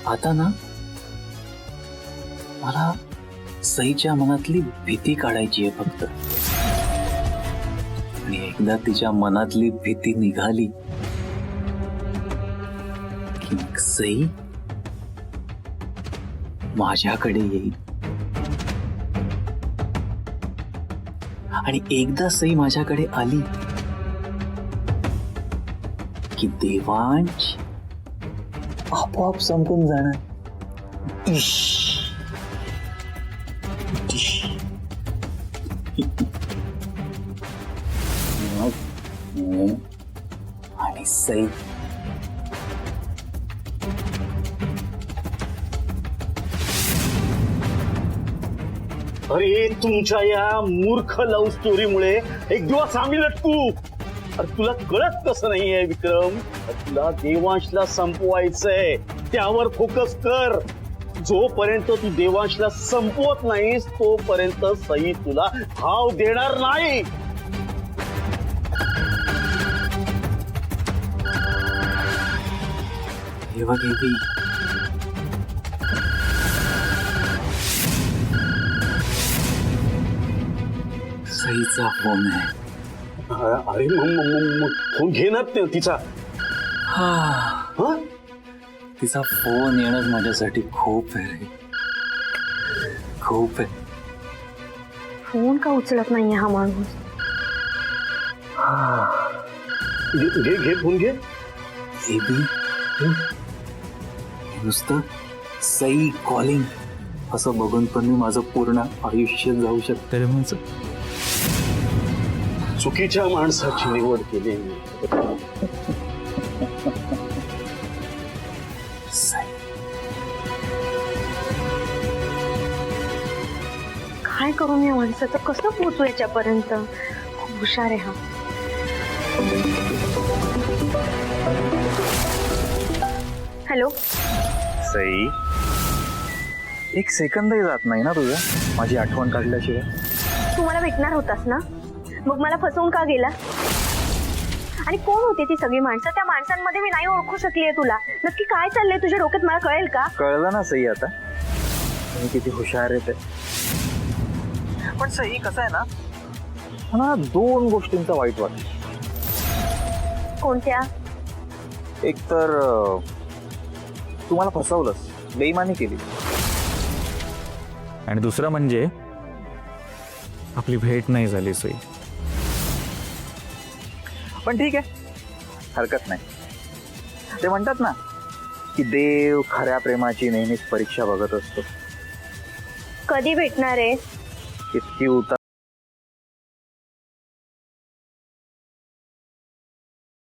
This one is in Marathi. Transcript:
आता ना मला सईच्या मनातली भीती काढायची आहे फक्त. आणि एकदा तिच्या मनातली भीती निघाली की मग सई माझ्याकडे येईल. आणि एकदा सई माझ्याकडे आली की देवांश आपोआप संपून जाणार. इश इश. मग मी आणि सई अरे तुमच्या या मूर्ख लव्ह स्टोरीमुळे एक दिवस आम्ही लटकू. अरे तुला कळत कसं नाहीये विक्रम, तुला देवांशला संपवायचंय, त्यावर फोकस कर. जोपर्यंत तू देवांशला संपवत नाहीस तोपर्यंत सई तुला भाव देणार नाही. हे बघ हे सईचा फोन आहे. अरे मग फोन घेणार तिचा. हा तिचा फोन येणं माझ्यासाठी खूप आहे, खूप आहे. फोन का उचलत नाहीये हा माणूस? घे फोन घे. बेबी नुसतं सई कॉलिंग असं बघून पण मी माझं पूर्ण आयुष्य जाऊ शकते रे. म्हणजे चुकीच्या माणसाची निवड केली मी. काय करू मी माणसाचं, कसं पोचू याच्यापर्यंत? खूप हुशार आहे हा. हॅलो सई, एक सेकंदही जात नाही ना तुझा माझी आठवण काढल्याशिवाय. तू मला भेटणार होतास ना, मग मला फसवून का गेला? आणि कोण होती ती सगळी माणसं? त्या माणसांमध्ये मी नाही ओळखू शकलीये तुला. नक्की काय चाललंय तुझ्या डोक्यात, मला कळेल का? कळलं ना सई आता मी किती हुशार आहे ते. पण सई कसं आहे ना, मला दोन गोष्टींचा वाईट वाटतं. कोणत्या? एक तर तू मला फसवलंस, बेईमानी केली. आणि दुसरं म्हणजे आपली भेट नाही झाली सई. पण ठीक आहे, हरकत नाही. ते म्हणतात ना की देव खऱ्या प्रेमाची नेहमीच परीक्षा बघत असतो. कधी भेटणार आहे? इतकी उतार